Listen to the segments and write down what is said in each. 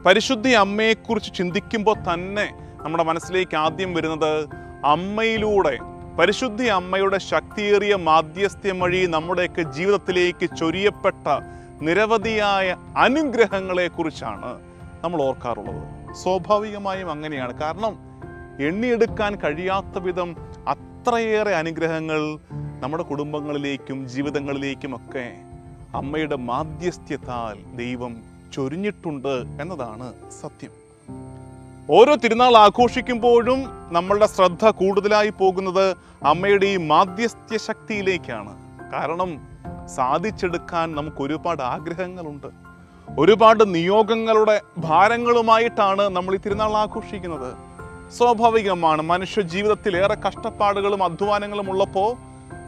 പരിശുദ്ധി അമ്മയെക്കുറിച്ച് ചിന്തിക്കുമ്പോൾ തന്നെ നമ്മുടെ മനസ്സിലേക്ക് ആദ്യം വരുന്നത് അമ്മയിലൂടെ, പരിശുദ്ധി അമ്മയുടെ ശക്തിയേറിയ മാധ്യസ്ഥ്യം വഴി നമ്മുടെയൊക്കെ ജീവിതത്തിലേക്ക് ചൊരിയപ്പെട്ട നിരവധിയായ അനുഗ്രഹങ്ങളെ കുറിച്ചാണ് നമ്മൾ ഓർക്കാറുള്ളത്. സ്വാഭാവികമായും അങ്ങനെയാണ്. കാരണം എണ്ണിയെടുക്കാൻ കഴിയാത്ത വിധം അത്രയേറെ അനുഗ്രഹങ്ങൾ നമ്മുടെ കുടുംബങ്ങളിലേക്കും ജീവിതങ്ങളിലേക്കുമൊക്കെ അമ്മയുടെ മാധ്യസ്ഥ്യത്താൽ ദൈവം ചൊരിഞ്ഞിട്ടുണ്ട് എന്നതാണ് സത്യം. ഓരോ തിരുനാൾ ആഘോഷിക്കുമ്പോഴും നമ്മളുടെ ശ്രദ്ധ കൂടുതലായി പോകുന്നത് അമ്മയുടെ ഈ മാധ്യസ്ഥ്യ ശക്തിയിലേക്കാണ്. കാരണം സാധിച്ചെടുക്കാൻ നമുക്ക് ഒരുപാട് ആഗ്രഹങ്ങളുണ്ട്, ഒരുപാട് നിയോഗങ്ങളുടെ ഭാരങ്ങളുമായിട്ടാണ് നമ്മൾ ഈ തിരുനാൾ ആഘോഷിക്കുന്നത്. സ്വാഭാവികമാണ്, മനുഷ്യ ജീവിതത്തിൽ ഏറെ കഷ്ടപ്പാടുകളും അധ്വാനങ്ങളും ഉള്ളപ്പോൾ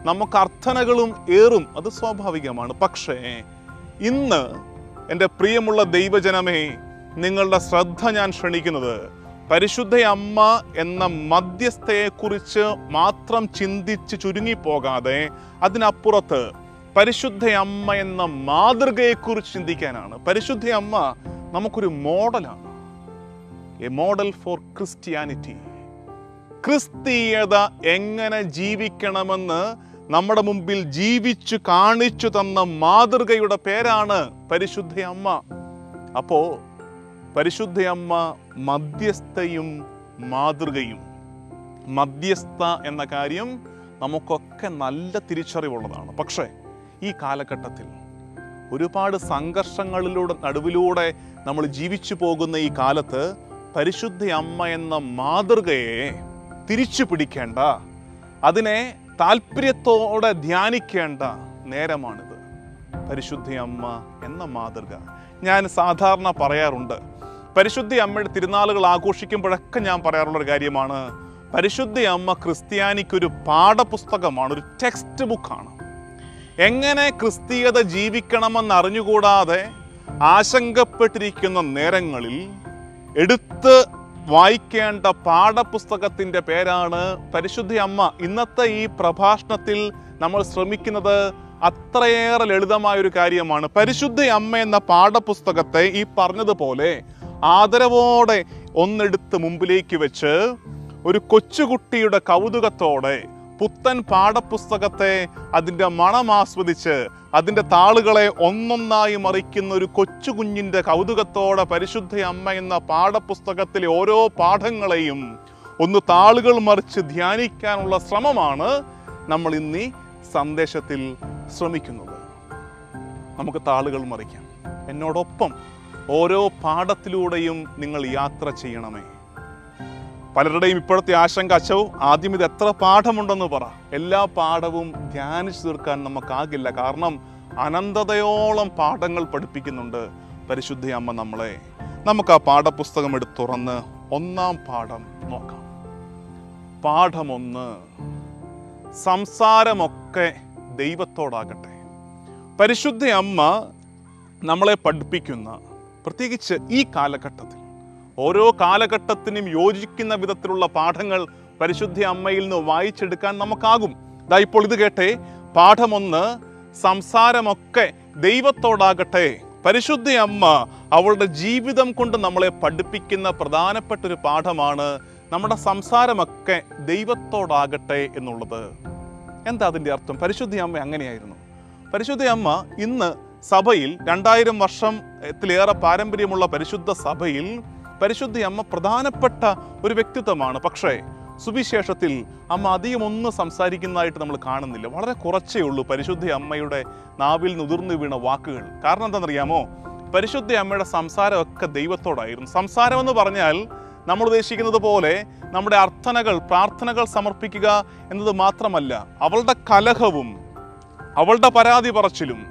നമുക്ക് അർത്ഥനകളും ഏറും, അത് സ്വാഭാവികമാണ്. പക്ഷേ ഇന്ന് എൻ്റെ പ്രിയമുള്ള ദൈവജനമേ, നിങ്ങളുടെ ശ്രദ്ധ ഞാൻ ക്ഷണിക്കുന്നത് പരിശുദ്ധ അമ്മ എന്ന മധ്യസ്ഥയെക്കുറിച്ച് മാത്രം ചിന്തിച്ച് ചുരുങ്ങിപ്പോകാതെ അതിനപ്പുറത്ത് പരിശുദ്ധ അമ്മ എന്ന മാതൃകയെക്കുറിച്ച് ചിന്തിക്കാനാണ്. പരിശുദ്ധ അമ്മ നമുക്കൊരു മോഡലാണ്, എ മോഡൽ ഫോർ ക്രിസ്ത്യാനിറ്റി. ക്രിസ്തീയത എങ്ങനെ ജീവിക്കണമെന്ന് നമ്മുടെ മുമ്പിൽ ജീവിച്ചു കാണിച്ചു തന്ന മാതൃകയുടെ പേരാണ് പരിശുദ്ധ അമ്മ. അപ്പോ പരിശുദ്ധ അമ്മ മധ്യസ്ഥയും മാതൃകയും. മധ്യസ്ഥ എന്ന കാര്യം നമുക്കൊക്കെ നല്ല തിരിച്ചറിവുള്ളതാണ്. പക്ഷേ ഈ കാലഘട്ടത്തിൽ ഒരുപാട് സംഘർഷങ്ങളിലൂടെ നടുവിലൂടെ നമ്മൾ ജീവിച്ചു പോകുന്ന ഈ കാലത്ത് പരിശുദ്ധ അമ്മ എന്ന മാതൃകയെ തിരിച്ചു പിടിക്കേണ്ട, അതിനെ താല്പര്യത്തോടെ ധ്യാനിക്കേണ്ട നേരമാണിത്. പരിശുദ്ധ അമ്മ എന്ന മാതൃക. ഞാൻ സാധാരണ പറയാറുണ്ട്, പരിശുദ്ധ അമ്മയുടെ തിരുനാളുകൾ ആഘോഷിക്കുമ്പോഴൊക്കെ ഞാൻ പറയാറുള്ളൊരു കാര്യമാണ്, പരിശുദ്ധ അമ്മ ക്രിസ്ത്യാനിക്കൊരു പാഠപുസ്തകമാണ്, ഒരു ടെക്സ്റ്റ് ബുക്കാണ്. എങ്ങനെ ക്രിസ്തീയത ജീവിക്കണമെന്ന് അറിഞ്ഞുകൂടാതെ ആശങ്കപ്പെട്ടിരിക്കുന്ന നേരങ്ങളിൽ എടുത്ത് വായിക്കേണ്ട പാഠപുസ്തകത്തിൻ്റെ പേരാണ് പരിശുദ്ധ അമ്മ. ഇന്നത്തെ ഈ പ്രഭാഷണത്തിൽ നമ്മൾ ശ്രമിക്കുന്നത് അത്രയേറെ ലളിതമായൊരു കാര്യമാണ്. പരിശുദ്ധ അമ്മ എന്ന പാഠപുസ്തകത്തെ ഈ പറഞ്ഞതുപോലെ ആദരവോടെ ഒന്നെടുത്ത് മുമ്പിലേക്ക് വെച്ച് ഒരു കൊച്ചുകുട്ടിയുടെ കൗതുകത്തോടെ പുത്തൻ പാഠപുസ്തകത്തെ അതിൻ്റെ മണം ആസ്വദിച്ച് അതിൻ്റെ താളുകളെ ഒന്നൊന്നായി മറിക്കുന്ന ഒരു കൊച്ചു കുഞ്ഞിൻ്റെ കൗതുകത്തോടെ പരിശുദ്ധ അമ്മ എന്ന പാഠപുസ്തകത്തിലെ ഓരോ പാഠങ്ങളെയും ഒന്ന് താളുകൾ മറിച്ച് ധ്യാനിക്കാനുള്ള ശ്രമമാണ് നമ്മൾ ഇന്ന് ഈ സന്ദേശത്തിൽ ശ്രമിക്കുന്നത്. നമുക്ക് താളുകൾ മറിക്കാം. എന്നോടൊപ്പം ഓരോ പാഠത്തിലൂടെയും നിങ്ങൾ യാത്ര ചെയ്യണമേ. പലരുടെയും ഇപ്പോഴത്തെ ആശങ്ക, അച്ഛോ ആദ്യം ഇത് എത്ര പാഠമുണ്ടെന്ന് പറ. എല്ലാ പാഠവും ധ്യാനിച്ചു തീർക്കാൻ നമുക്കാകില്ല. കാരണം അനന്തതയോളം പാഠങ്ങൾ പഠിപ്പിക്കുന്നുണ്ട് പരിശുദ്ധ അമ്മ നമ്മളെ. നമുക്ക് ആ പാഠപുസ്തകം എടുത്ത് തുറന്ന് ഒന്നാം പാഠം നോക്കാം. പാഠം 1, സംസാരമൊക്കെ ദൈവത്തോടാകട്ടെ. പരിശുദ്ധ അമ്മ നമ്മളെ പഠിപ്പിക്കുന്ന, പ്രത്യേകിച്ച് ഈ കാലഘട്ടത്തിൽ, ഓരോ കാലഘട്ടത്തിനും യോജിക്കുന്ന വിധത്തിലുള്ള പാഠങ്ങൾ പരിശുദ്ധ അമ്മയിൽ നിന്ന് വായിച്ചെടുക്കാൻ നമുക്കാകും. ദാ ഇപ്പോൾ ഇത് കേട്ടെ. പാഠം 1, സംസാരമൊക്കെ ദൈവത്തോടാകട്ടെ. പരിശുദ്ധ അമ്മ അവളുടെ ജീവിതം കൊണ്ട് നമ്മളെ പഠിപ്പിക്കുന്ന പ്രധാനപ്പെട്ട ഒരു പാഠമാണ് നമ്മുടെ സംസാരമൊക്കെ ദൈവത്തോടാകട്ടെ എന്നുള്ളത്. എന്താ അതിൻ്റെ അർത്ഥം? പരിശുദ്ധ അമ്മ അങ്ങനെയായിരുന്നു. പരിശുദ്ധ അമ്മ ഇന്ന് സഭയിൽ 2000 വർഷത്തിലേറെ പാരമ്പര്യമുള്ള പരിശുദ്ധ സഭയിൽ പരിശുദ്ധ അമ്മ പ്രധാനപ്പെട്ട ഒരു വ്യക്തിത്വമാണ്. പക്ഷേ സുവിശേഷത്തിൽ അമ്മ അധികം ഒന്നും സംസാരിക്കുന്നതായിട്ട് നമ്മൾ കാണുന്നില്ല. വളരെ കുറച്ചേ ഉള്ളൂ പരിശുദ്ധ അമ്മയുടെ നാവിൽ നുതിർന്നു വീണ വാക്കുകൾ. കാരണം എന്താണെന്നറിയാമോ? പരിശുദ്ധ അമ്മയുടെ സംസാരമൊക്കെ ദൈവത്തോടായിരുന്നു. സംസാരം എന്ന് പറഞ്ഞാൽ നമ്മൾ ഉദ്ദേശിക്കുന്നത് പോലെ നമ്മുടെ അർത്ഥനകൾ, പ്രാർത്ഥനകൾ സമർപ്പിക്കുക എന്നത് മാത്രമല്ല. അവളുടെ കലഹവും അവളുടെ പരാതി പറച്ചിലും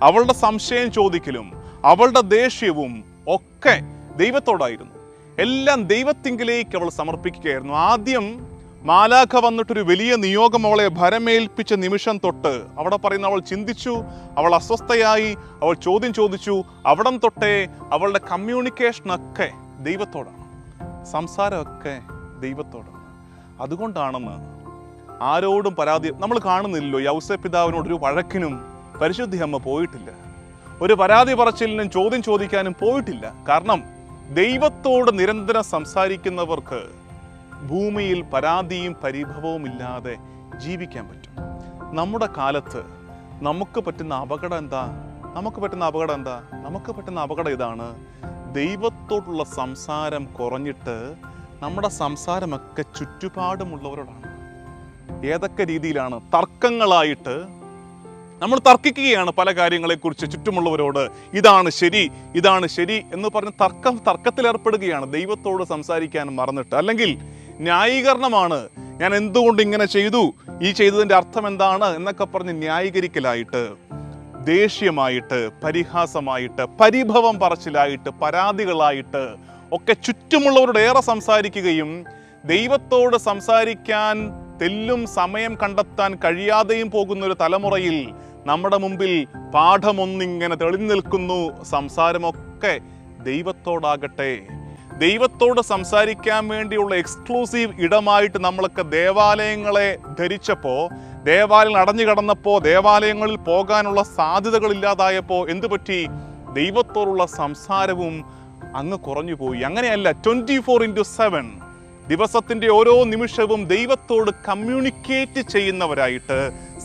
അവളുടെ സംശയം ചോദിക്കലും അവളുടെ ദേഷ്യവും ഒക്കെ ദൈവത്തോടായിരുന്നു. എല്ലാം ദൈവത്തിങ്കിലേക്ക് അവൾ സമർപ്പിക്കുകയായിരുന്നു. ആദ്യം മാലാഖ വന്നിട്ടൊരു വലിയ നിയോഗം അവളെ ഭരമേൽപ്പിച്ച നിമിഷം തൊട്ട് അവിടെ പറയുന്ന അവൾ ചിന്തിച്ചു, അവൾ അസ്വസ്ഥയായി, അവൾ ചോദ്യം ചോദിച്ചു. അവിടം തൊട്ടേ അവളുടെ കമ്മ്യൂണിക്കേഷനൊക്കെ ദൈവത്തോടാണ്, സംസാരമൊക്കെ ദൈവത്തോടാണ്. അതുകൊണ്ടാണെന്ന് ആരോടും പരാതി നമ്മൾ കാണുന്നില്ലല്ലോ. യൗസേപ്പ് പിതാവിനോടൊരു വഴക്കിനും പരിശുദ്ധ അമ്മ പോയിട്ടില്ല, ഒരു പരാതി പറച്ചിലിനും ചോദ്യം ചോദിക്കാനും പോയിട്ടില്ല. കാരണം ദൈവത്തോട് നിരന്തരം സംസാരിക്കുന്നവർക്ക് ഭൂമിയിൽ പരാതിയും പരിഭവവും ഇല്ലാതെ ജീവിക്കാൻ പറ്റും. നമ്മുടെ കാലത്ത് നമുക്ക് പറ്റുന്ന അപകടം എന്താ? നമുക്ക് പറ്റുന്ന അപകടം ഇതാണ്. ദൈവത്തോടുള്ള സംസാരം കുറഞ്ഞിട്ട് നമ്മുടെ സംസാരമൊക്കെ ചുറ്റുപാടുമുള്ളവരോടാണ്. ഏതൊക്കെ രീതിയിലാണ്? തർക്കങ്ങളായിട്ട് നമ്മൾ തർക്കിക്കുകയാണ് പല കാര്യങ്ങളെക്കുറിച്ച് ചുറ്റുമുള്ളവരോട്. ഇതാണ് ശരി എന്ന് പറഞ്ഞ് തർക്കത്തിൽ ഏർപ്പെടുകയാണ്, ദൈവത്തോട് സംസാരിക്കാൻ മറന്നിട്ട്. അല്ലെങ്കിൽ ന്യായീകരണമാണ്, ഞാൻ എന്തുകൊണ്ട് ഇങ്ങനെ ചെയ്തു, ഈ ചെയ്തതിൻ്റെ അർത്ഥം എന്താണ് എന്നൊക്കെ പറഞ്ഞ് ന്യായീകരിക്കലായിട്ട്, ദേഷ്യമായിട്ട്, പരിഹാസമായിട്ട്, പരിഭവം പറച്ചിലായിട്ട്, പരാതികളായിട്ട് ഒക്കെ ചുറ്റുമുള്ളവരോട് ഏറെ സംസാരിക്കുകയും ദൈവത്തോട് സംസാരിക്കാൻ തെല്ലും സമയം കണ്ടെത്താൻ കഴിയാതെയും പോകുന്ന ഒരു തലമുറയിൽ നമ്മുടെ മുമ്പിൽ പാഠമൊന്നിങ്ങനെ തെളിഞ്ഞു നിൽക്കുന്നു. സംസാരമൊക്കെ ദൈവത്തോടാകട്ടെ. ദൈവത്തോട് സംസാരിക്കാൻ വേണ്ടിയുള്ള എക്സ്ക്ലൂസീവ് ഇടമായിട്ട് നമ്മളൊക്കെ ദേവാലയങ്ങളെ ധരിച്ചപ്പോൾ, ദേവാലയങ്ങൾ അടഞ്ഞു കിടന്നപ്പോൾ, ദേവാലയങ്ങളിൽ പോകാനുള്ള സാധ്യതകളില്ലാതായപ്പോൾ എന്തു പറ്റി? ദൈവത്തോടുള്ള സംസാരവും അങ്ങ് കുറഞ്ഞു പോയി. അങ്ങനെയല്ല, 24/7 ദിവസത്തിൻ്റെ ഓരോ നിമിഷവും ദൈവത്തോട് കമ്മ്യൂണിക്കേറ്റ് ചെയ്യുന്നവരായിട്ട്,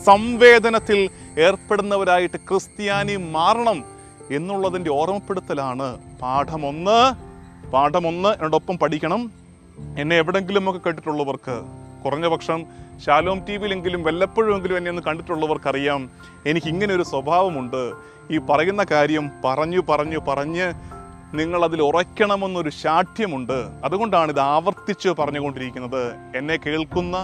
സംവേദനത്തിൽ ഏർപ്പെടുന്നവരായിട്ട് ക്രിസ്ത്യാനി മാറണം എന്നുള്ളതിൻ്റെ ഓർമ്മപ്പെടുത്തലാണ് പാഠം 1 എന്നോടൊപ്പം പഠിക്കണം. എന്നെ എവിടെങ്കിലുമൊക്കെ കേട്ടിട്ടുള്ളവർക്ക്, കുറഞ്ഞ പക്ഷം ശാലോം ടി വിയിലെങ്കിലും വല്ലപ്പോഴുമെങ്കിലും എന്നെ ഒന്ന് കണ്ടിട്ടുള്ളവർക്കറിയാം, എനിക്കിങ്ങനെ ഒരു സ്വഭാവമുണ്ട്. ഈ പറയുന്ന കാര്യം പറഞ്ഞ് നിങ്ങളതിൽ ഉറയ്ക്കണമെന്നൊരു ശാഠ്യമുണ്ട്. അതുകൊണ്ടാണ് ഇത് ആവർത്തിച്ച് പറഞ്ഞുകൊണ്ടിരിക്കുന്നത്. എന്നെ കേൾക്കുന്ന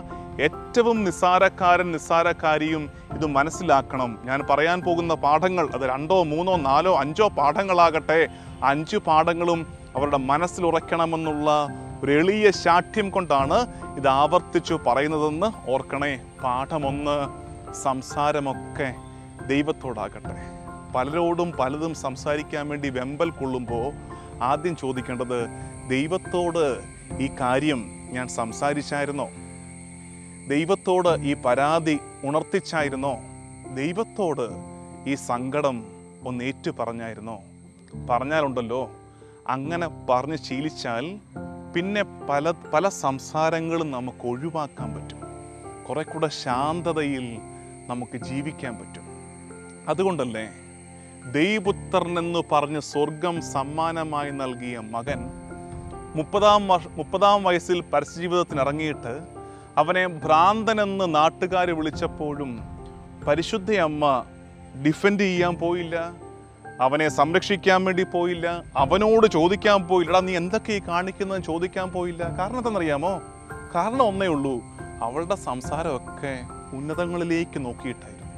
ഏറ്റവും നിസ്സാരക്കാരിയും ഇത് മനസ്സിലാക്കണം. ഞാൻ പറയാൻ പോകുന്ന പാഠങ്ങൾ അത് 2, 3, 4, 5 പാഠങ്ങളാകട്ടെ, 5 പാഠങ്ങളും അവരുടെ മനസ്സിൽ ഉറയ്ക്കണമെന്നുള്ള ഒരു എളിയ ശാഠ്യം കൊണ്ടാണ് ഇത് ആവർത്തിച്ചു പറയുന്നതെന്ന് ഓർക്കണേ. പാഠം 1, സംസാരമൊക്കെ ദൈവത്തോടാകട്ടെ. പലരോടും പലതും സംസാരിക്കാൻ വേണ്ടി വെമ്പൽ കൊള്ളുമ്പോൾ ആദ്യം ചോദിക്കേണ്ടത്, ദൈവത്തോട് ഈ കാര്യം ഞാൻ സംസാരിച്ചായിരുന്നോ? ദൈവത്തോട് ഈ പരാതി ഉണർത്തിച്ചായിരുന്നോ? ദൈവത്തോട് ഈ സങ്കടം ഒന്ന് ഏറ്റു പറഞ്ഞാലുണ്ടല്ലോ, അങ്ങനെ പറഞ്ഞ് ശീലിച്ചാൽ പിന്നെ പല സംസാരങ്ങളും നമുക്ക് ഒഴിവാക്കാൻ പറ്റും. കുറെ കൂടെ ശാന്തതയിൽ നമുക്ക് ജീവിക്കാൻ പറ്റും. അതുകൊണ്ടല്ലേ ദൈവപുത്രൻ എന്ന് പറഞ്ഞ് സ്വർഗം സമ്മാനമായി നൽകിയ മകൻ 30-ാം വയസ്സിൽ പരസ്യജീവിതത്തിന് ഇറങ്ങിയിട്ട് അവനെ ഭ്രാന്തനെന്ന് നാട്ടുകാർ വിളിച്ചപ്പോഴും പരിശുദ്ധ അമ്മ ഡിഫെൻഡ് ചെയ്യാൻ പോയില്ല, അവനെ സംരക്ഷിക്കാൻ വേണ്ടി പോയില്ല, അവനോട് ചോദിക്കാൻ പോയില്ല, നീ എന്തൊക്കെ കാണിക്കുന്നതെന്ന് ചോദിക്കാൻ പോയില്ല. കാരണം എന്താണെന്നറിയാമോ? കാരണം ഒന്നേ ഉള്ളൂ, അവളുടെ സംസാരമൊക്കെ ഉന്നതങ്ങളിലേക്ക് നോക്കിയിട്ടായിരുന്നു,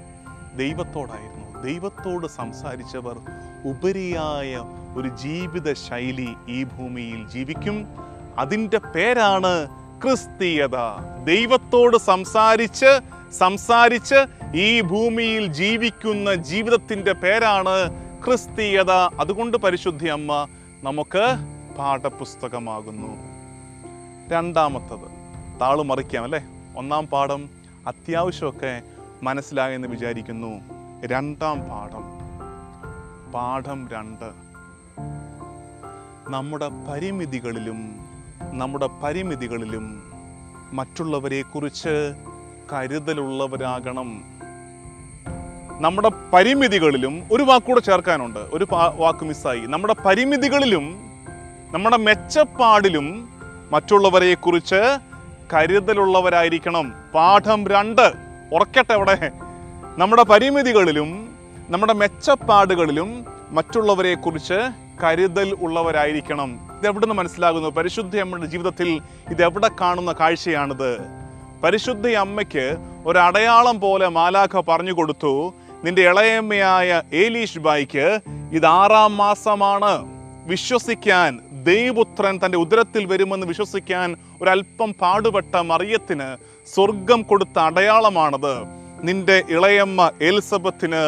ദൈവത്തോടായിരുന്നു. ദൈവത്തോട് സംസാരിച്ചവർ ഉപരിയായ ഒരു ജീവിത ശൈലി ഈ ഭൂമിയിൽ ജീവിക്കും. അതിൻ്റെ പേരാണ് ക്രിസ്തീയത. ദൈവത്തോട് സംസാരിച്ച് ഈ ഭൂമിയിൽ ജീവിക്കുന്ന ജീവിതത്തിൻ്റെ പേരാണ് ക്രിസ്തീയത. അതുകൊണ്ട് പരിശുദ്ധ അമ്മ നമുക്ക് പാഠപുസ്തകമാകുന്നു. രണ്ടാമത്തത് താളുമറിക്കാം അല്ലേ? 1-ാം പാഠം അത്യാവശ്യമൊക്കെ മനസ്സിലായെന്ന് വിചാരിക്കുന്നു. 2-ാം പാഠം 2, നമ്മുടെ പരിമിതികളിലും മറ്റുള്ളവരെ കുറിച്ച് കരുതലുള്ളവരാകണം. നമ്മുടെ പരിമിതികളിലും, ഒരു വാക്കൂടെ ചേർക്കാനുണ്ട്, ഒരു വാക്ക് മിസ്സായി. നമ്മുടെ പരിമിതികളിലും നമ്മുടെ മെച്ചപ്പാടിലും മറ്റുള്ളവരെ കുറിച്ച് കരുതലുള്ളവരായിരിക്കണം. പാഠം 2 ഉറക്കട്ടെ അവിടെ. നമ്മുടെ പരിമിതികളിലും നമ്മുടെ മെച്ചപ്പാടുകളിലും മറ്റുള്ളവരെ കുറിച്ച് കരുതൽ ഉള്ളവരായിരിക്കണം. ഇതെവിടുന്ന് മനസ്സിലാകുന്നു? പരിശുദ്ധ അമ്മയുടെ ജീവിതത്തിൽ ഇതെവിടെ കാണുന്ന കാഴ്ചയാണിത്? പരിശുദ്ധ അമ്മയ്ക്ക് ഒരു അടയാളം പോലെ മാലാഖ പറഞ്ഞു കൊടുത്തു, നിന്റെ ഇളയമ്മയായ ഏലീഷ് ബായിക്ക് ഇത് 6-ാം മാസമാണ്. വിശ്വസിക്കാൻ, ദൈവപുത്രൻ തൻ്റെ ഉദരത്തിൽ വരുമെന്ന് വിശ്വസിക്കാൻ ഒരല്പം പാടുപെട്ട മറിയത്തിന് സ്വർഗം കൊടുത്ത അടയാളമാണത്. നിന്റെ ഇളയമ്മ എലിസബത്തിന്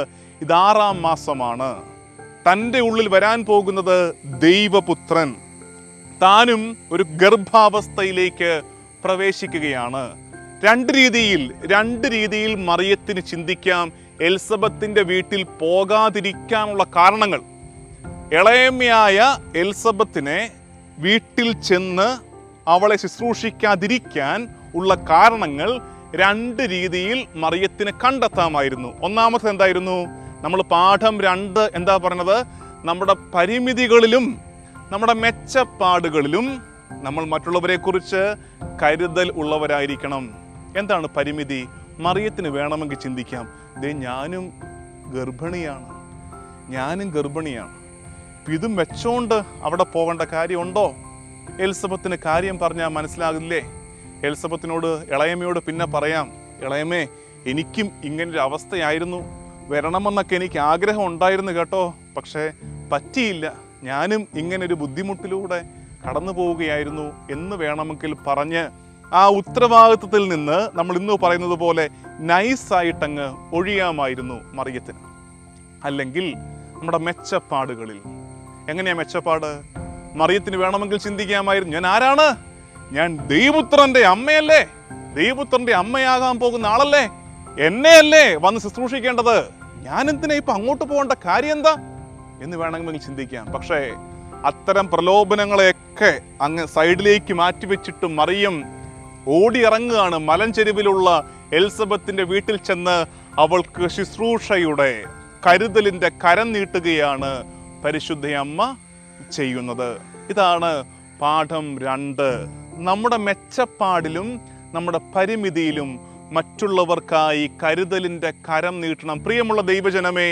ഇത് 6-ാം മാസമാണ്. തൻ്റെ ഉള്ളിൽ വരാൻ പോകുന്നത് ദൈവപുത്രൻ. താനും ഒരു ഗർഭാവസ്ഥയിലേക്ക് പ്രവേശിക്കുകയാണ്. രണ്ട് രീതിയിൽ മറിയത്തിന് ചിന്തിക്കാം എലിസബത്തിന്റെ വീട്ടിൽ പോകാതിരിക്കാനുള്ള കാരണങ്ങൾ. ഇളയമ്മയായ എലിസബത്തിനെ വീട്ടിൽ ചെന്ന് അവളെ ശുശ്രൂഷിക്കാതിരിക്കാൻ ഉള്ള കാരണങ്ങൾ രണ്ട് രീതിയിൽ മറിയത്തിന് കണ്ടെത്താമായിരുന്നു. ഒന്നാമത്തെ എന്തായിരുന്നു? നമ്മൾ പാഠം 2 എന്താ പറഞ്ഞത്? നമ്മുടെ പരിമിതികളിലും നമ്മുടെ മെച്ചപ്പാടുകളിലും നമ്മൾ മറ്റുള്ളവരെ കുറിച്ച് കരുതൽ ഉള്ളവരായിരിക്കണം. എന്താണ് പരിമിതി? മറിയത്തിന് വേണമെങ്കിൽ ചിന്തിക്കാം, ഞാനും ഗർഭിണിയാണ്. ഇതും വെച്ചോണ്ട് അവിടെ പോകേണ്ട കാര്യമുണ്ടോ? എലിസബത്തിന് കാര്യം പറഞ്ഞാൽ മനസ്സിലാകില്ലേ? എലിസബത്തിനോട്, ഇളയമ്മയോട് പിന്നെ പറയാം, ഇളയമ്മേ എനിക്കും ഇങ്ങനൊരു അവസ്ഥയായിരുന്നു, വരണമെന്നൊക്കെ എനിക്ക് ആഗ്രഹം ഉണ്ടായിരുന്നു കേട്ടോ, പക്ഷേ പറ്റിയില്ല, ഞാനും ഇങ്ങനൊരു ബുദ്ധിമുട്ടിലൂടെ കടന്നു പോവുകയായിരുന്നു എന്ന് വേണമെങ്കിൽ പറഞ്ഞ് ആ ഉത്തരവാദിത്വത്തിൽ നിന്ന് നമ്മൾ ഇന്ന് പറയുന്നത് പോലെ നൈസായിട്ടങ്ങ് ഒഴിയാമായിരുന്നു മറിയത്തിന്. അല്ലെങ്കിൽ നമ്മുടെ മെച്ചപ്പാടുകളിൽ എങ്ങനെയാ മെച്ചപ്പാട്? മറിയത്തിന് വേണമെങ്കിൽ ചിന്തിക്കാമായിരുന്നു, ഞാൻ ആരാണ്? ഞാൻ ദൈവപുത്രന്റെ അമ്മയല്ലേ, ദൈവപുത്രന്റെ അമ്മയാകാൻ പോകുന്ന ആളല്ലേ, എന്നെയല്ലേ വന്ന് ശുശ്രൂഷിക്കേണ്ടത്, ഞാൻ എന്തിനാ ഇപ്പൊ അങ്ങോട്ട് പോകേണ്ട കാര്യം എന്താ എന്ന് വേണമെങ്കിൽ ചിന്തിക്കാം. പക്ഷേ അത്തരം പ്രലോഭനങ്ങളെയൊക്കെ അങ്ങ് സൈഡിലേക്ക് മാറ്റിവെച്ചിട്ട് മറിയം ഓടിയിറങ്ങുകയാണ്. മലഞ്ചെരുവിലുള്ള എലിസബത്തിന്റെ വീട്ടിൽ ചെന്ന് അവൾക്ക് ശുശ്രൂഷയുടെ കരുതലിന്റെ കരം നീട്ടുകയാണ് പരിശുദ്ധ അമ്മ ചെയ്യുന്നത്. ഇതാണ് പാഠം 2. നമ്മുടെ മെച്ചപ്പാടിലും നമ്മുടെ പരിമിതിയിലും മറ്റുള്ളവർക്കായി കരുതലിന്റെ കരം നീട്ടണം. പ്രിയമുള്ള ദൈവജനമേ,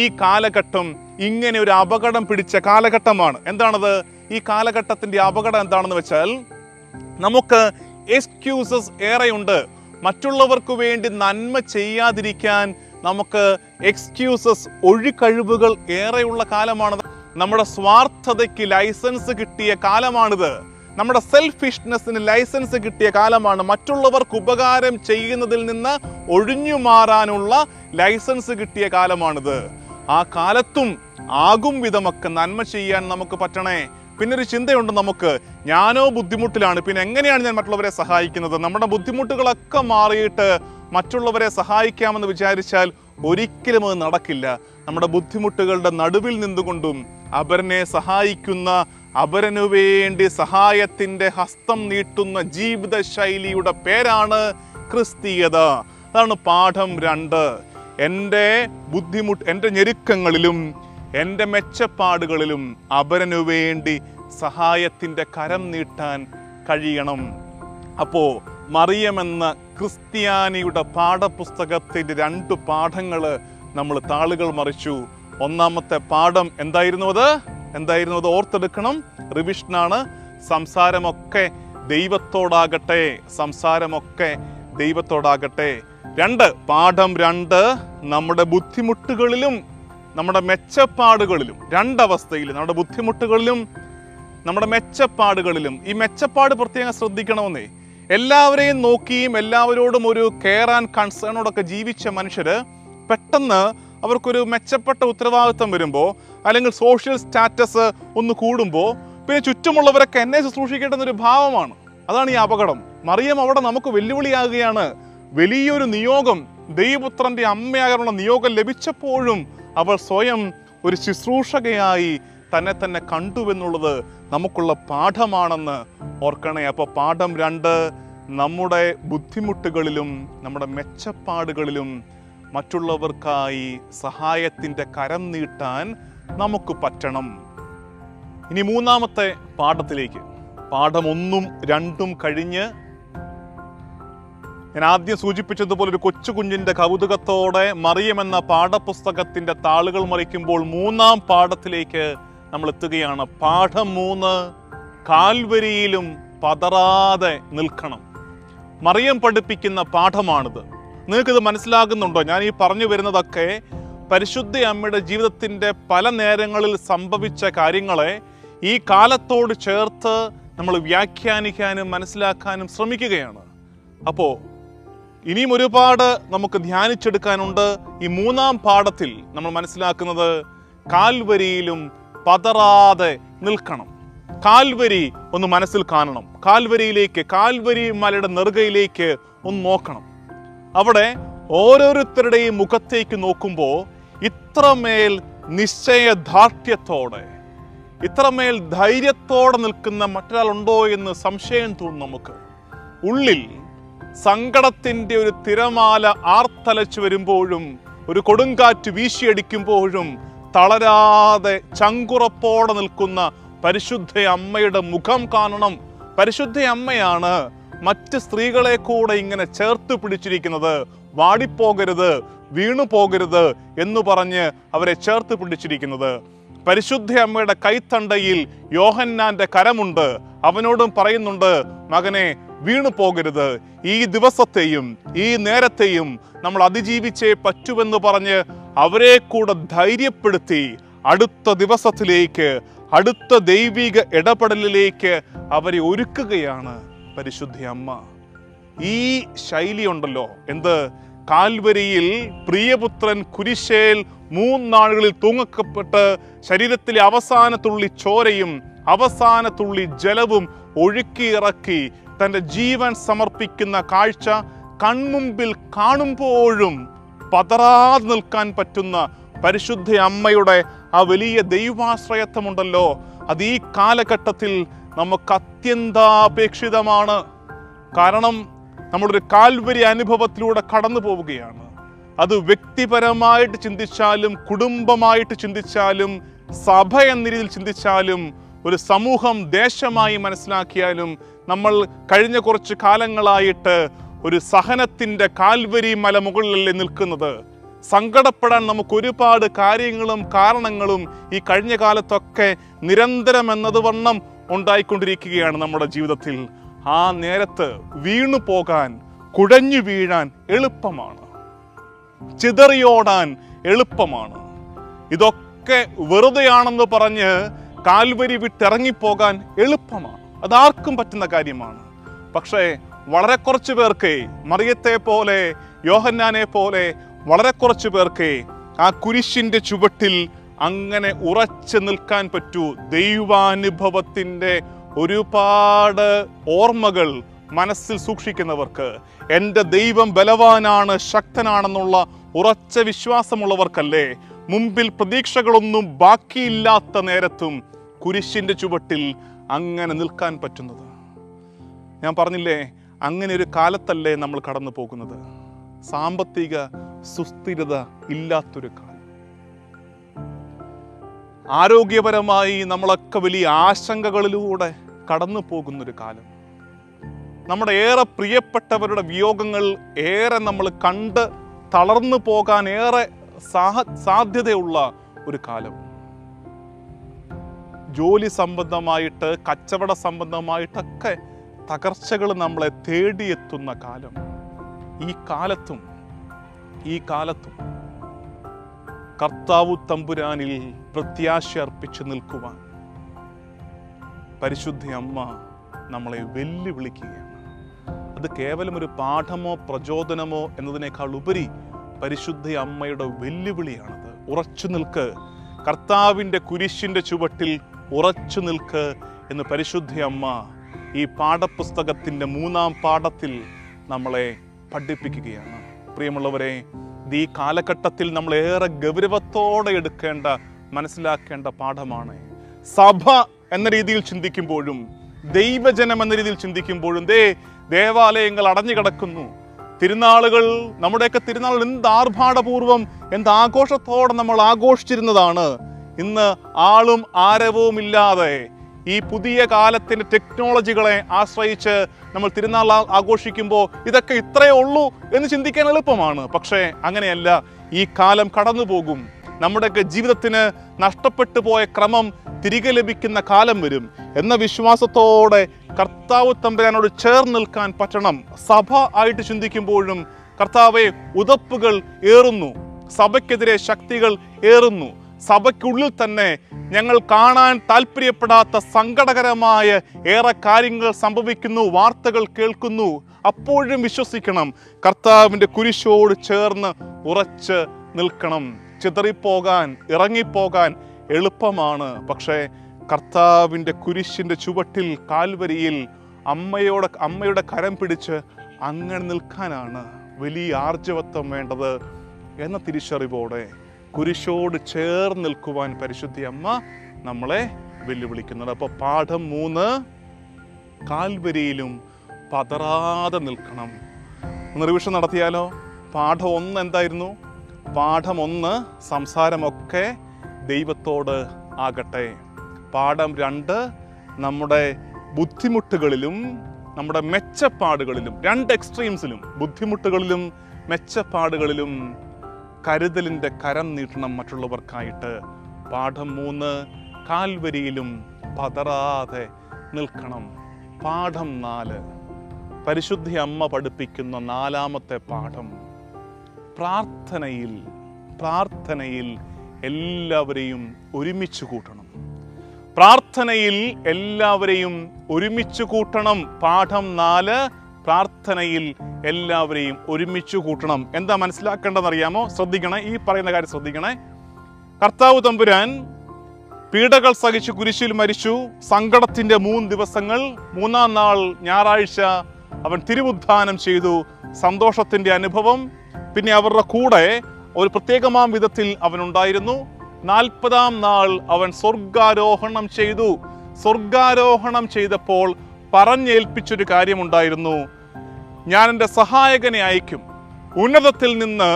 ഈ കാലഘട്ടം ഇങ്ങനെ ഒരു അപകടം പിടിച്ച കാലഘട്ടമാണ്. എന്താണത്? ഈ കാലഘട്ടത്തിന്റെ അപകടം എന്താണെന്ന് വെച്ചാൽ, നമുക്ക് എക്സ്ക്യൂസസ് ഏറെയുണ്ട്. മറ്റുള്ളവർക്ക് വേണ്ടി നന്മ ചെയ്യാതിരിക്കാൻ നമുക്ക് എക്സ്ക്യൂസസ്, ഒഴികഴിവുകൾ ഏറെയുള്ള കാലമാണത്. നമ്മുടെ സ്വാർത്ഥതയ്ക്ക് ലൈസൻസ് കിട്ടിയ കാലമാണിത്. നമ്മുടെ സെൽഫിഷ്നെസ്സിന് ലൈസൻസ് കിട്ടിയ കാലമാണ്. മറ്റുള്ളവർക്ക് ഉപകാരം ചെയ്യുന്നതിൽ നിന്ന് ഒഴിഞ്ഞു മാറാനുള്ള ലൈസൻസ് കിട്ടിയ കാലമാണിത്. ആ കാലത്തും ആകും വിധമൊക്കെ നന്മ ചെയ്യാൻ നമുക്ക് പറ്റണേ. പിന്നൊരു ചിന്തയുണ്ട് നമുക്ക്, ഞാനോ ബുദ്ധിമുട്ടിലാണ്, പിന്നെ എങ്ങനെയാണ് ഞാൻ മറ്റുള്ളവരെ സഹായിക്കുന്നത്? നമ്മുടെ ബുദ്ധിമുട്ടുകളൊക്കെ മാറിയിട്ട് മറ്റുള്ളവരെ സഹായിക്കാമെന്ന് വിചാരിച്ചാൽ ഒരിക്കലും അത് നടക്കില്ല. നമ്മുടെ ബുദ്ധിമുട്ടുകളുടെ നടുവിൽ നിന്നുകൊണ്ടും അപരനെ സഹായിക്കുന്ന, അപരനു വേണ്ടി സഹായത്തിന്റെ ഹസ്തം നീട്ടുന്ന ജീവിത ശൈലിയുടെ പേരാണ് ക്രിസ്തീയത. അതാണ് പാഠം 2. എൻ്റെ എൻ്റെ ഞെരുക്കങ്ങളിലും എൻ്റെ മെച്ചപ്പാടുകളിലും അപരനു വേണ്ടി സഹായത്തിന്റെ കരം നീട്ടാൻ കഴിയണം. അപ്പോ മറിയമെന്ന ക്രിസ്ത്യാനിയുടെ പാഠപുസ്തകത്തിന്റെ 2 പാഠങ്ങൾ നമ്മൾ താളുകൾ മറിച്ചു. ഒന്നാമത്തെ പാഠം എന്തായിരുന്നു? അത് ഓർത്തെടുക്കണം. റിവിഷനാണ്. സംസാരമൊക്കെ ദൈവത്തോടാകട്ടെ. 2 പാഠം 2 നമ്മുടെ ബുദ്ധിമുട്ടുകളിലും നമ്മുടെ മെച്ചപ്പാടുകളിലും, 2 അവസ്ഥയിൽ, നമ്മുടെ ബുദ്ധിമുട്ടുകളിലും നമ്മുടെ മെച്ചപ്പാടുകളിലും. ഈ മെച്ചപ്പാട് പ്രത്യേകം ശ്രദ്ധിക്കണമെന്നേ. എല്ലാവരെയും നോക്കിയും എല്ലാവരോടും ഒരു കെയർ ആൻഡ് കൺസേണോടൊക്കെ ജീവിച്ച മനുഷ്യര് പെട്ടെന്ന് അവർക്കൊരു മെച്ചപ്പെട്ട ഉത്തരവാദിത്വം വരുമ്പോൾ, അല്ലെങ്കിൽ സോഷ്യൽ സ്റ്റാറ്റസ് ഒന്ന് കൂടുമ്പോൾ, പിന്നെ ചുറ്റുമുള്ളവരൊക്കെ എന്നെ ശുശ്രൂഷിക്കേണ്ടുന്നൊരു ഭാവമാണ്. അതാണ് ഈ അപകടം. മറിയം അവിടെ നമുക്ക് വെല്ലുവിളിയാകുകയാണ്. വലിയൊരു നിയോഗം, ദൈവപുത്രന്റെ അമ്മയാകാനുള്ള നിയോഗം ലഭിച്ചപ്പോഴും അവൾ സ്വയം ഒരു ശുശ്രൂഷകയായി തന്നെ കണ്ടുവെന്നുള്ളത് നമുക്കുള്ള പാഠമാണെന്ന് ഓർക്കണേ. അപ്പോൾ പാഠം 2, നമ്മുടെ ബുദ്ധിമുട്ടുകളിലും നമ്മുടെ മെച്ചപ്പാടുകളിലും മറ്റുള്ളവർക്കായി സഹായത്തിന്റെ കരം നീട്ടാൻ നമുക്ക് പറ്റണം. ഇനി 3ാമത്തെ പാഠത്തിലേക്ക്. പാഠം 1ഉം 2ഉം കഴിഞ്ഞ് ഞാൻ ആദ്യം സൂചിപ്പിച്ചതുപോലെ ഒരു കൊച്ചു കുഞ്ഞിന്റെ കൗതുകത്തോടെ മറിയം എന്ന പാഠപുസ്തകത്തിന്റെ താളുകൾ മറിക്കുമ്പോൾ 3ാം പാഠത്തിലേക്ക് നമ്മൾ എത്തുകയാണ്. പാഠം 3, കാൽവരിയിലും പതറാതെ നിൽക്കണം. മറിയം പഠിപ്പിക്കുന്ന പാഠമാണിത്. നിങ്ങൾക്കിത് മനസ്സിലാകുന്നുണ്ടോ? ഞാൻ ഈ പറഞ്ഞു വരുന്നതൊക്കെ പരിശുദ്ധ അമ്മയുടെ ജീവിതത്തിന്റെ പല നേരങ്ങളിൽ സംഭവിച്ച കാര്യങ്ങളെ ഈ കാലത്തോട് ചേർത്ത് നമ്മൾ വ്യാഖ്യാനിക്കാനും മനസ്സിലാക്കാനും ശ്രമിക്കുകയാണ്. അപ്പോൾ ഇനിയും ഒരുപാട് നമുക്ക് ധ്യാനിച്ചെടുക്കാനുണ്ട്. ഈ 3ാം പാഠത്തിൽ നമ്മൾ മനസ്സിലാക്കുന്നത് കാൽവരിയിലും പതറാതെ നിൽക്കണം. കാൽവരി ഒന്ന് മനസ്സിൽ കാണണം. കാൽവരിയിലേക്ക്, കാൽവരി മലയുടെ നെറുകയിലേക്ക് ഒന്ന് നോക്കണം. അവിടെ ഓരോരുത്തരുടെയും മുഖത്തേക്ക് നോക്കുമ്പോൾ ഇത്രമേൽ നിശ്ചയദാർഢ്യത്തോടെ, ഇത്രമേൽ ധൈര്യത്തോടെ നിൽക്കുന്ന മറ്റൊരാളുണ്ടോ എന്ന് സംശയം തോന്നും നമുക്ക്. ഉള്ളിൽ സങ്കടത്തിൻ്റെ ഒരു തിരമാല ആർത്തലച്ചു വരുമ്പോഴും, ഒരു കൊടുങ്കാറ്റ് വീശിയടിക്കുമ്പോഴും തളരാതെ ചങ്കുറപ്പോടെ നിൽക്കുന്ന പരിശുദ്ധ അമ്മയുടെ മുഖം കാണണം. പരിശുദ്ധ അമ്മയാണ് മറ്റ് സ്ത്രീകളെ കൂടെ ഇങ്ങനെ ചേർത്ത് പിടിച്ചിരിക്കുന്നത്. വാടിപ്പോകരുത്, വീണു പോകരുത് എന്ന് പറഞ്ഞ് അവരെ ചേർത്ത് പിടിച്ചിരിക്കുന്നത്. പരിശുദ്ധ അമ്മയുടെ കൈത്തണ്ടയിൽ യോഹന്നാന്റെ കരമുണ്ട്. അവനോടും പറയുന്നുണ്ട്, മകനെ വീണു പോകരുത്, ഈ ദിവസത്തെയും ഈ നേരത്തെയും നമ്മൾ അതിജീവിച്ചേ പറ്റുമെന്ന് പറഞ്ഞ് അവരെ കൂടെ ധൈര്യപ്പെടുത്തി അടുത്ത ദിവസത്തിലേക്ക്, അടുത്ത ദൈവിക ഇടപെടലിലേക്ക് അവരെ ഒരുക്കുകയാണ് പരിശുദ്ധ അമ്മ. ഈ ശൈലി ഉണ്ടല്ലോ, എന്ത് കാൽവരിയിൽ പ്രിയപുത്രൻ കുരിശേൽ 3 നാളുകളിൽ തൂങ്ങക്കപ്പെട്ട് ശരീരത്തിലെ അവസാന തുള്ളി ചോരയും അവസാന തുള്ളി ജലവും ഒഴുക്കിയിറക്കി തൻ്റെ ജീവൻ സമർപ്പിക്കുന്ന കാഴ്ച കൺമുമ്പിൽ കാണുമ്പോഴും പതറാതെ നിൽക്കാൻ പറ്റുന്ന പരിശുദ്ധ അമ്മയുടെ ആ വലിയ ദൈവാശ്രയത്വമുണ്ടല്ലോ, അത് ഈ കാലഘട്ടത്തിൽ നമുക്ക് അത്യന്താപേക്ഷിതമാണ്. കാരണം നമ്മളൊരു കാൽവരി അനുഭവത്തിലൂടെ കടന്നു പോവുകയാണ്. അത് വ്യക്തിപരമായിട്ട് ചിന്തിച്ചാലും, കുടുംബമായിട്ട് ചിന്തിച്ചാലും, സഭ എന്ന രീതിയിൽ ചിന്തിച്ചാലും, ഒരു സമൂഹം ദേശമായി മനസ്സിലാക്കിയാലും, നമ്മൾ കഴിഞ്ഞ കുറച്ച് കാലങ്ങളായിട്ട് ഒരു സഹനത്തിൻ്റെ കാൽവരി മലമുകളിലല്ലേ നിൽക്കുന്നത്. സങ്കടപ്പെടാൻ നമുക്ക് ഒരുപാട് കാര്യങ്ങളും കാരണങ്ങളും ഈ കഴിഞ്ഞ കാലത്തൊക്കെ നിരന്തരം എന്നതുവണ്ണം ഉണ്ടായിക്കൊണ്ടിരിക്കുകയാണ് നമ്മുടെ ജീവിതത്തിൽ. ആ നേരത്ത് വീണു പോകാൻ, കുഴഞ്ഞു വീഴാൻ എളുപ്പമാണ്, ചിതറിയോടാൻ എളുപ്പമാണ്. ഇതൊക്കെ വെറുതെയാണെന്ന് പറഞ്ഞ് കാൽവരി വിട്ടിറങ്ങിപ്പോകാൻ എളുപ്പമാണ്. അതാർക്കും പറ്റുന്ന കാര്യമാണ്. പക്ഷേ വളരെ കുറച്ച് പേർക്ക്, മറിയത്തെ പോലെ യോഹന്നാനെ പോലെ വളരെ കുറച്ച് പേർക്ക് ആ കുരിശിൻ്റെ ചുവട്ടിൽ അങ്ങനെ ഉറച്ചു നിൽക്കാൻ പറ്റൂ. ദൈവാനുഭവത്തിൻ്റെ ഒരുപാട് ഓർമ്മകൾ മനസ്സിൽ സൂക്ഷിക്കുന്നവർക്ക്, എൻ്റെ ദൈവം ബലവാനാണ്, ശക്തനാണെന്നുള്ള ഉറച്ച വിശ്വാസമുള്ളവർക്കല്ലേ മുമ്പിൽ പ്രതീക്ഷകളൊന്നും ബാക്കിയില്ലാത്ത നേരത്തും കുരിശിൻ്റെ ചുവട്ടിൽ അങ്ങനെ നിൽക്കാൻ പറ്റുന്നത്. ഞാൻ പറഞ്ഞില്ലേ, അങ്ങനെ ഒരു കാലത്തല്ലേ നമ്മൾ കടന്നു പോകുന്നത്. സാമ്പത്തിക സുസ്ഥിരത ഇല്ലാത്തൊരു കാലം, ആരോഗ്യപരമായി നമ്മളൊക്കെ വലിയ ആശങ്കകളിലൂടെ കടന്നു പോകുന്നൊരു കാലം, നമ്മുടെ ഏറെ പ്രിയപ്പെട്ടവരുടെ വിയോഗങ്ങൾ ഏറെ നമ്മൾ കണ്ട് തളർന്നു പോകാൻ ഏറെ സാധ്യതയുള്ള ഒരു കാലം, ജോലി സംബന്ധമായിട്ട് കച്ചവട സംബന്ധമായിട്ടൊക്കെ തകർച്ചകൾ നമ്മളെ തേടിയെത്തുന്ന കാലം. ഈ കാലത്തും കർത്താവു തമ്പുരാനിൽ പ്രത്യാശ അർപ്പിച്ച് നിൽക്കുവാൻ പരിശുദ്ധ അമ്മ നമ്മളെ വെല്ലുവിളിക്കുകയാണ്. അത് കേവലം ഒരു പാഠമോ പ്രചോദനമോ എന്നതിനേക്കാൾ ഉപരി പരിശുദ്ധ അമ്മയുടെ വെല്ലുവിളിയാണത്. ഉറച്ചു നിൽക്ക്, കർത്താവിൻ്റെ കുരിശിൻ്റെ ചുവട്ടിൽ ഉറച്ചു നിൽക്ക് എന്ന് പരിശുദ്ധ അമ്മ ഈ പാഠപുസ്തകത്തിൻ്റെ 3-ാം പാഠത്തിൽ നമ്മളെ പഠിപ്പിക്കുകയാണ്. പ്രിയമുള്ളവരെ, ഈ കാലഘട്ടത്തിൽ നമ്മൾ ഏറെ ഗൗരവത്തോടെ എടുക്കേണ്ട, മനസ്സിലാക്കേണ്ട പാഠമാണ്. സഭ എന്ന രീതിയിൽ ചിന്തിക്കുമ്പോഴും, ദൈവജനം എന്ന രീതിയിൽ ചിന്തിക്കുമ്പോഴും ദേവാലയങ്ങൾ അടഞ്ഞു കിടക്കുന്നു. തിരുനാളുകൾ, നമ്മുടെയൊക്കെ തിരുനാളുകൾ എന്ത് ആർഭാടപൂർവം, എന്ത് ആഘോഷത്തോടെ നമ്മൾ ആഘോഷിച്ചിരുന്നതാണ്. ഇന്ന് ആളും ആരവവും ഇല്ലാതെ ഈ പുതിയ കാലത്തിൻ്റെ ടെക്നോളജികളെ ആശ്രയിച്ച് നമ്മൾ തിരുനാൾ ആഘോഷിക്കുമ്പോൾ ഇതൊക്കെ ഇത്രയേ ഉള്ളൂ എന്ന് ചിന്തിക്കാൻ എളുപ്പമാണ്. പക്ഷേ അങ്ങനെയല്ല. ഈ കാലം കടന്നു പോകും. നമ്മുടെയൊക്കെ ജീവിതത്തിന് നഷ്ടപ്പെട്ടു പോയ ക്രമം തിരികെ ലഭിക്കുന്ന കാലം വരും എന്ന വിശ്വാസത്തോടെ കർത്താവ് തമ്പുരാനോട് ചേർന്ന് നിൽക്കാൻ പറ്റണം. സഭ ആയിട്ട് ചിന്തിക്കുമ്പോഴും കർത്താവെ, ഉതപ്പുകൾ ഏറുന്നു, സഭയ്ക്കെതിരെ ശക്തികൾ ഏറുന്നു, സഭയ്ക്കുള്ളിൽ തന്നെ ഞങ്ങൾ കാണാൻ താല്പര്യപ്പെടാത്ത സങ്കടകരമായ ഏറെ കാര്യങ്ങൾ സംഭവിക്കുന്നു, വാർത്തകൾ കേൾക്കുന്നു. അപ്പോഴും വിശ്വസിക്കണം, കർത്താവിൻ്റെ കുരിശോട് ചേർന്ന് ഉറച്ച് നിൽക്കണം. ചിതറിപ്പോകാൻ, ഇറങ്ങിപ്പോകാൻ എളുപ്പമാണ്. പക്ഷേ കർത്താവിൻ്റെ കുരിശിൻ്റെ ചുവട്ടിൽ, കാൽവരിയിൽ അമ്മയുടെ കരം പിടിച്ച് അങ്ങനെ നിൽക്കാനാണ് വലിയ ആർജവത്വം വേണ്ടത് എന്ന തിരിച്ചറിവോടെ കുരിശോട് ചേർന്ന് നിൽക്കുവാൻ പരിശുദ്ധ അമ്മ നമ്മളെ വെല്ലുവിളിക്കുന്നുണ്ട്. അപ്പോൾ പാഠം 3, കാൽവരിയിലും പതറാതെ നിൽക്കണം. ഒന്ന് റിവിഷൻ നടത്തിയാലോ? പാഠം 1 എന്തായിരുന്നു? പാഠം 1 സംസാരമൊക്കെ ദൈവത്തോട് ആകട്ടെ. പാഠം 2 നമ്മുടെ ബുദ്ധിമുട്ടുകളിലും നമ്മുടെ മെച്ചപ്പാടുകളിലും, 2 എക്സ്ട്രീംസിലും, ബുദ്ധിമുട്ടുകളിലും മെച്ചപ്പാടുകളിലും കരുതലിൻ്റെ കരം നീട്ടണം മറ്റുള്ളവർക്കായിട്ട്. പാഠം 3 കാൽവരിയിലും പതറാതെ നിൽക്കണം. പാഠം 4 പരിശുദ്ധ അമ്മ പഠിപ്പിക്കുന്ന 4ാമത്തെ പാഠം, പ്രാർത്ഥനയിൽ എല്ലാവരെയും ഒരുമിച്ച് കൂട്ടണം. പ്രാർത്ഥനയിൽ എല്ലാവരെയും ഒരുമിച്ച് കൂട്ടണം. പാഠം 4 പ്രാർത്ഥനയിൽ എല്ലാവരെയും ഒരുമിച്ച് കൂട്ടണം. എന്താ മനസ്സിലാക്കേണ്ടതെന്നറിയാമോ? ശ്രദ്ധിക്കണേ, ഈ പറയുന്ന കാര്യം ശ്രദ്ധിക്കണേ. കർത്താവ് തമ്പുരാൻ പീഡകൾ സഹിച്ച് കുരിശിൽ മരിച്ചു. സങ്കടത്തിന്റെ 3 ദിവസങ്ങൾ. 3-ാം നാൾ ഞായറാഴ്ച അവൻ തിരുവുദ്ധാനം ചെയ്തു. സന്തോഷത്തിന്റെ അനുഭവം. പിന്നെ അവരുടെ കൂടെ ഒരു പ്രത്യേകമാം വിധത്തിൽ അവൻ ഉണ്ടായിരുന്നു. 40-ാം നാൾ അവൻ സ്വർഗാരോഹണം ചെയ്തു. സ്വർഗാരോഹണം ചെയ്തപ്പോൾ പറഞ്ഞേൽപ്പിച്ചൊരു കാര്യമുണ്ടായിരുന്നു, ഞാൻ എൻ്റെ സഹായകനെ അയക്കും. ഉന്നതത്തിൽ നിന്ന്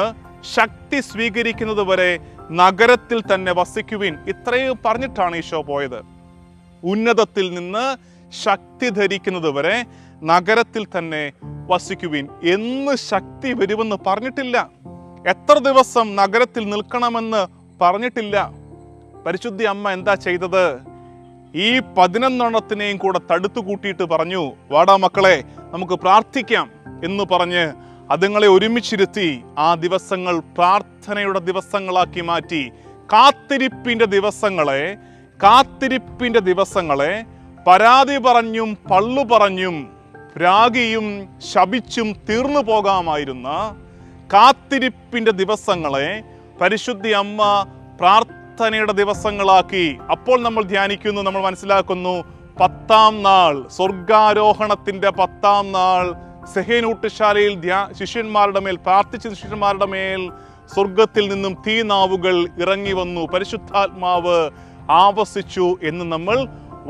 ശക്തി സ്വീകരിക്കുന്നത് വരെ നഗരത്തിൽ തന്നെ വസിക്കുവിൻ. ഇത്രയും പറഞ്ഞിട്ടാണ് ഈശോ പോയത്. ഉന്നതത്തിൽ നിന്ന് ശക്തി ധരിക്കുന്നത് വരെ നഗരത്തിൽ തന്നെ വസിക്കുവിൻ. എന്ന് ശക്തി വരുമെന്ന് പറഞ്ഞിട്ടില്ല. എത്ര ദിവസം നഗരത്തിൽ നിൽക്കണമെന്ന് പറഞ്ഞിട്ടില്ല. പരിശുദ്ധ അമ്മ എന്താ ചെയ്തത്? ഈ 11 കൂടെ തടുത്തു കൂട്ടിയിട്ട് പറഞ്ഞു, വാടാ മക്കളെ നമുക്ക് പ്രാർത്ഥിക്കാം എന്ന് പറഞ്ഞ് അതുങ്ങളെ ഒരുമിച്ചിരുത്തി ആ ദിവസങ്ങൾ പ്രാർത്ഥനയുടെ ദിവസങ്ങളാക്കി മാറ്റി. കാത്തിരിപ്പിന്റെ ദിവസങ്ങളെ പരാതി പറഞ്ഞും പള്ളു പറഞ്ഞും രാഗിയും ശപിച്ചും തീർന്നു പോകാമായിരുന്ന കാത്തിരിപ്പിന്റെ ദിവസങ്ങളെ പരിശുദ്ധ അമ്മ പ്രാർത്ഥനയുടെ ദിവസങ്ങളാക്കി. അപ്പോൾ നമ്മൾ ധ്യാനിക്കുന്നു, നമ്മൾ മനസ്സിലാക്കുന്നു, 10-ാം നാൾ, സ്വർഗാരോഹണത്തിന്റെ 10-ാം നാൾ സെഹേനൂട്ടുശാലയിൽ ശിഷ്യന്മാരുടെ മേൽ പ്രാർത്ഥിച്ച ശിഷ്യന്മാരുടെ മേൽ സ്വർഗത്തിൽ നിന്നും തീനാവുകൾ ഇറങ്ങി വന്നു, പരിശുദ്ധാത്മാവ് ആവസിച്ചു എന്ന് നമ്മൾ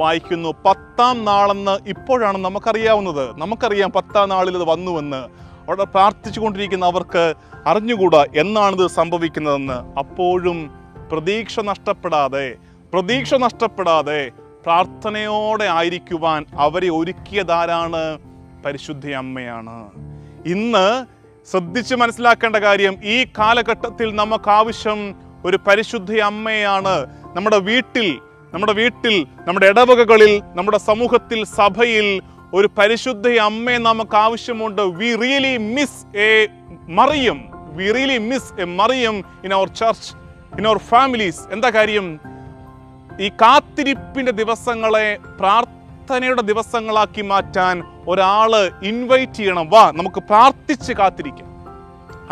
വായിക്കുന്നു. 10-ാം നാളെന്ന് ഇപ്പോഴാണ് നമുക്കറിയാവുന്നത്. നമുക്കറിയാം 10-ാം നാളിൽ ഇത് വന്നുവെന്ന്. അവിടെ പ്രാർത്ഥിച്ചു കൊണ്ടിരിക്കുന്ന അവർക്ക് അറിഞ്ഞുകൂടാ എന്നാണിത് സംഭവിക്കുന്നതെന്ന്. അപ്പോഴും പ്രതീക്ഷ നഷ്ടപ്പെടാതെ പ്രാർത്ഥനയോടെ ആയിരിക്കുവാൻ അവരെ ഒരുക്കിയതാരാണ്? പരിശുദ്ധ അമ്മയാണ്. ഇന്ന് ശ്രദ്ധിച്ച് മനസ്സിലാക്കേണ്ട കാര്യം, ഈ കാലഘട്ടത്തിൽ നമുക്ക് ആവശ്യം ഒരു പരിശുദ്ധ അമ്മയാണ്. നമ്മുടെ വീട്ടിൽ, നമ്മുടെ ഇടവകകളിൽ, നമ്മുടെ സമൂഹത്തിൽ, സഭയിൽ ഒരു പരിശുദ്ധ അമ്മയെ നമുക്ക് ആവശ്യമുണ്ട്. We really miss a Mariam in our church, in our families. എന്താ കാര്യം? ഈ കാത്തിരിപ്പിന്റെ ദിവസങ്ങളെ പ്രാർത്ഥനയുടെ ദിവസങ്ങളാക്കി മാറ്റാൻ ഒരാള് ഇൻവൈറ്റ് ചെയ്യണം. വാ നമുക്ക് പ്രാർത്ഥിച്ച് കാത്തിരിക്കാം.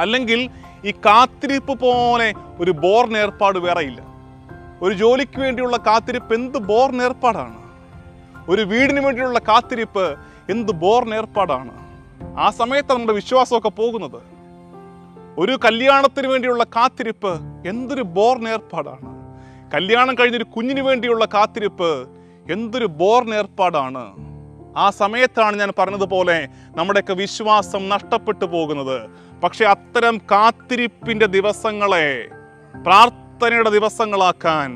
അല്ലെങ്കിൽ ഈ കാത്തിരിപ്പ് പോലെ ഒരു ബോർൻ ഏർപ്പാട് വേറെ ഇല്ല. ഒരു ജോലിക്ക് വേണ്ടിയുള്ള കാത്തിരിപ്പ് എന്ത് ബോർൻ ഏർപ്പാടാണ്. ഒരു വീടിന് വേണ്ടിയുള്ള കാത്തിരിപ്പ് എന്ത് ബോർൻ ഏർപ്പാടാണ്. ആ സമയത്ത് നമ്മുടെ വിശ്വാസമൊക്കെ പോകുന്നത്. ഒരു കല്യാണത്തിന് വേണ്ടിയുള്ള കാത്തിരിപ്പ് എന്തൊരു ബോർൻ ഏർപ്പാടാണ്. കല്യാണം കഴിഞ്ഞൊരു കുഞ്ഞിന് വേണ്ടിയുള്ള കാത്തിരിപ്പ് എന്തൊരു ബോർൻ ഏർപ്പാടാണ്. ആ സമയത്താണ് ഞാൻ പറഞ്ഞതുപോലെ നമ്മുടെയൊക്കെ വിശ്വാസം നഷ്ടപ്പെട്ടു പോകുന്നത്. പക്ഷെ അത്തരം കാത്തിരിപ്പിന്റെ ദിവസങ്ങളെ പ്രാർത്ഥനയുടെ ദിവസങ്ങളാക്കാൻ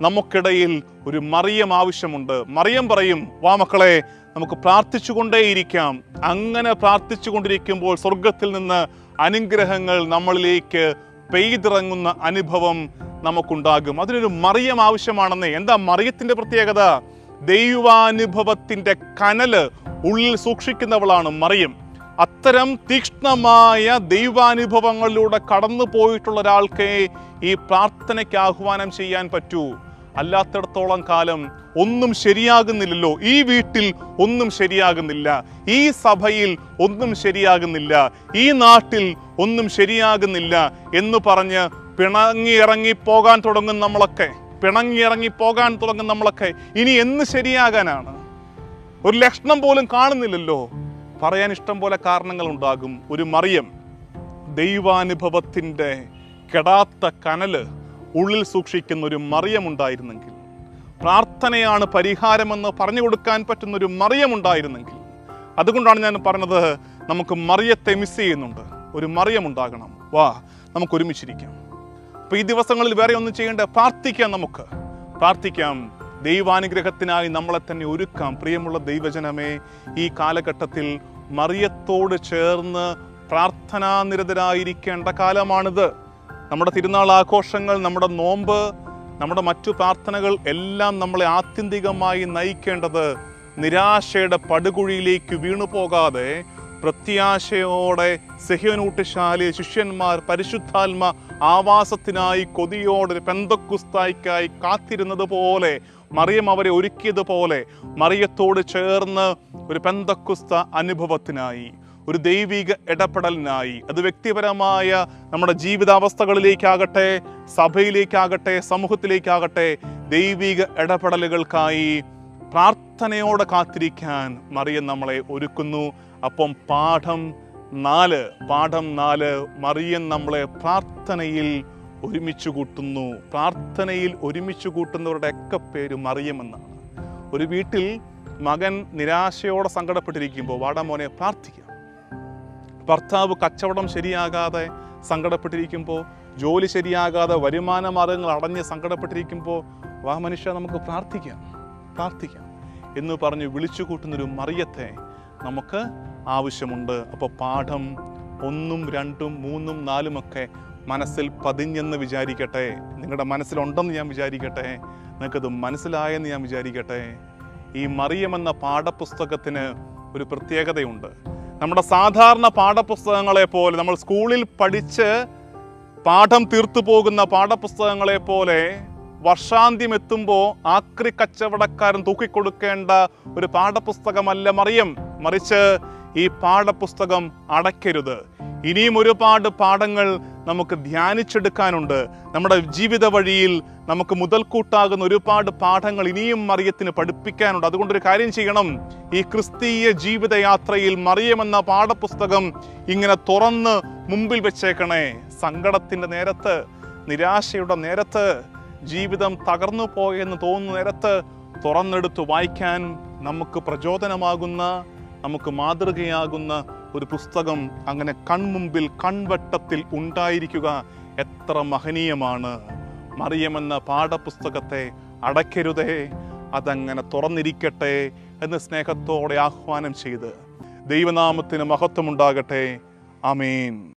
നമുക്കിടയിൽ ഒരു മറിയം ആവശ്യമുണ്ട്. മറിയം പറയും, വാ മക്കളെ നമുക്ക് പ്രാർത്ഥിച്ചുകൊണ്ടേയിരിക്കാം. അങ്ങനെ പ്രാർത്ഥിച്ചുകൊണ്ടിരിക്കുമ്പോൾ സ്വർഗത്തിൽ നിന്ന് അനുഗ്രഹങ്ങൾ നമ്മളിലേക്ക് പെയ്തിറങ്ങുന്ന അനുഭവം നമുക്കുണ്ടാകും. അതിനൊരു മറിയം ആവശ്യമാണെന്നേ. എന്താ മറിയത്തിന്റെ പ്രത്യേകത? ദൈവാനുഭവത്തിന്റെ കനല് ഉള്ളിൽ സൂക്ഷിക്കുന്നവളാണ് മറിയം. അത്തരം തീക്ഷ്ണമായ ദൈവാനുഭവങ്ങളിലൂടെ കടന്നു പോയിട്ടുള്ള ഒരാൾക്ക് ഈ പ്രാർത്ഥനയ്ക്ക് ആഹ്വാനം ചെയ്യാൻ പറ്റൂ. അല്ലാത്തിടത്തോളം കാലം ഒന്നും ശരിയാകുന്നില്ലല്ലോ. ഈ വീട്ടിൽ ഒന്നും ശരിയാകുന്നില്ല, ഈ സഭയിൽ ഒന്നും ശരിയാകുന്നില്ല, ഈ നാട്ടിൽ ഒന്നും ശരിയാകുന്നില്ല എന്ന് പറഞ്ഞ് പിണങ്ങി പോകാൻ തുടങ്ങും നമ്മളൊക്കെ. ഇനി എന്ന് ശരിയാകാനാണ്? ഒരു ലക്ഷണം പോലും കാണുന്നില്ലല്ലോ. പറയാൻ ഇഷ്ടം പോലെ കാരണങ്ങൾ ഉണ്ടാകും. ഒരു മറിയം ദൈവാനുഭവത്തിൻ്റെ കെടാത്ത കനല് ഉള്ളിൽ സൂക്ഷിക്കുന്ന ഒരു മറിയം ഉണ്ടായിരുന്നെങ്കിൽ, പ്രാർത്ഥനയാണ് പരിഹാരമെന്ന് പറഞ്ഞു കൊടുക്കാൻ പറ്റുന്നൊരു മറിയമുണ്ടായിരുന്നെങ്കിൽ. അതുകൊണ്ടാണ് ഞാൻ പറഞ്ഞത്, നമുക്ക് മറിയത്തെ മിസ് ചെയ്യുന്നുണ്ട്. ഒരു മറിയമുണ്ടാകണം. വാ, നമുക്ക് ഒരുമിച്ചിരിക്കാം. അപ്പോൾ ഈ ദിവസങ്ങളിൽ വേറെ ഒന്നും ചെയ്യേണ്ട, പ്രാർത്ഥിക്കാം. നമുക്ക് പ്രാർത്ഥിക്കാം, ദൈവാനുഗ്രഹത്തിനായി നമ്മളെ തന്നെ ഒരുക്കാം. പ്രിയമുള്ള ദൈവജനമേ, ഈ കാലഘട്ടത്തിൽ മറിയത്തോട് ചേർന്ന് പ്രാർത്ഥനാനിരതരായിരിക്കേണ്ട കാലമാണിത്. നമ്മുടെ തിരുനാൾ ആഘോഷങ്ങൾ, നമ്മുടെ നോമ്പ്, നമ്മുടെ മറ്റു പ്രാർത്ഥനകൾ എല്ലാം നമ്മളെ ആത്യന്തികമായി നയിക്കേണ്ടത് നിരാശയുടെ പടുകുഴിയിലേക്ക് വീണു പോകാതെ പ്രത്യാശയോടെ സിഹ്യോനൂട്ടിശാലയിൽ ശിഷ്യന്മാർ പരിശുദ്ധാത്മ ആവാസത്തിനായി കൊതിയോടെ പെന്തക്കുസ്തായ്ക്കായി കാത്തിരുന്നത് പോലെ, മറിയം അവരെ ഒരുക്കിയതുപോലെ മറിയത്തോട് ചേർന്ന് ഒരു പെന്തക്കുസ്ത അനുഭവത്തിനായി, ഒരു ദൈവിക ഇടപെടലിനായി, അത് വ്യക്തിപരമായ നമ്മുടെ ജീവിതാവസ്ഥകളിലേക്കാകട്ടെ, സഭയിലേക്കാകട്ടെ, സമൂഹത്തിലേക്കാകട്ടെ, ദൈവിക ഇടപെടലുകൾക്കായി പ്രാർത്ഥനയോടെ കാത്തിരിക്കാൻ മറിയം നമ്മളെ ഒരുക്കുന്നു. അപ്പം പാഠം 4 മറിയം നമ്മളെ പ്രാർത്ഥനയിൽ ഒരുമിച്ച് കൂട്ടുന്നു. പ്രാർത്ഥനയിൽ ഒരുമിച്ച് കൂട്ടുന്നവരുടെ ഒക്കെ പേര് മറിയം എന്നാണ്. ഒരു വീട്ടിൽ മകൻ നിരാശയോടെ സങ്കടപ്പെട്ടിരിക്കുമ്പോൾ, വാടാ മോനെ പ്രാർത്ഥിക്കാം. ഭർത്താവ് കച്ചവടം ശരിയാകാതെ സങ്കടപ്പെട്ടിരിക്കുമ്പോൾ, ജോലി ശരിയാകാതെ വരുമാന മാർഗങ്ങൾ അടഞ്ഞ് സങ്കടപ്പെട്ടിരിക്കുമ്പോൾ, വാ മനുഷ്യ നമുക്ക് പ്രാർത്ഥിക്കാം എന്ന് പറഞ്ഞ് വിളിച്ചു കൂട്ടുന്നൊരു മറിയത്തെ നമുക്ക് ആവശ്യമുണ്ട്. അപ്പോൾ പാഠം 1, 2, 3, 4 മനസ്സിൽ പതിഞ്ഞെന്ന് വിചാരിക്കട്ടെ. നിങ്ങളുടെ മനസ്സിലുണ്ടെന്ന് ഞാൻ വിചാരിക്കട്ടെ. നിങ്ങൾക്കത് മനസ്സിലായെന്ന് ഞാൻ വിചാരിക്കട്ടെ. ഈ മറിയം എന്ന പാഠപുസ്തകത്തിന് ഒരു പ്രത്യേകതയുണ്ട്. നമ്മുടെ സാധാരണ പാഠപുസ്തകങ്ങളെ പോലെ, നമ്മൾ സ്കൂളിൽ പഠിച്ച് പാഠം തീർത്തു പോകുന്ന പാഠപുസ്തകങ്ങളെ പോലെ വർഷാന്ത്യം എത്തുമ്പോൾ ആക്രി കച്ചവടക്കാരൻ തൂക്കിക്കൊടുക്കേണ്ട ഒരു പാഠപുസ്തകമല്ല മറിയം. മറിച്ച് ഈ പാഠപുസ്തകം അടയ്ക്കരുത്. ഇനിയും ഒരുപാട് പാഠങ്ങൾ നമുക്ക് ധ്യാനിച്ചെടുക്കാനുണ്ട്. നമ്മുടെ ജീവിത വഴിയിൽ നമുക്ക് മുതൽക്കൂട്ടാകുന്ന ഒരുപാട് പാഠങ്ങൾ ഇനിയും മറിയത്തിന് പഠിപ്പിക്കാനുണ്ട്. അതുകൊണ്ടൊരു കാര്യം ചെയ്യണം, ഈ ക്രിസ്തീയ ജീവിതയാത്രയിൽ മറിയം എന്ന പാഠപുസ്തകം ഇങ്ങനെ തുറന്ന് മുമ്പിൽ വെച്ചേക്കണേ. സങ്കടത്തിൻ്റെ നേരത്ത്, നിരാശയുടെ നേരത്ത്, ജീവിതം തകർന്നു പോയെന്ന് തോന്നുന്ന നേരത്ത് തുറന്നെടുത്ത് വായിക്കാൻ നമുക്ക് പ്രചോദനമാകുന്ന, നമുക്ക് മാതൃകയാകുന്ന ഒരു പുസ്തകം അങ്ങനെ കൺമുമ്പിൽ, കൺവട്ടത്തിൽ ഉണ്ടായിരിക്കുക എത്ര മഹനീയമാണ്. മറിയമെന്ന പാഠപുസ്തകത്തെ അടയ്ക്കരുതേ, അതങ്ങനെ തുറന്നിരിക്കട്ടെ എന്ന് സ്നേഹത്തോടെ ആഹ്വാനം ചെയ്ത് ദൈവനാമത്തിന് മഹത്വമുണ്ടാകട്ടെ. ആമേൻ.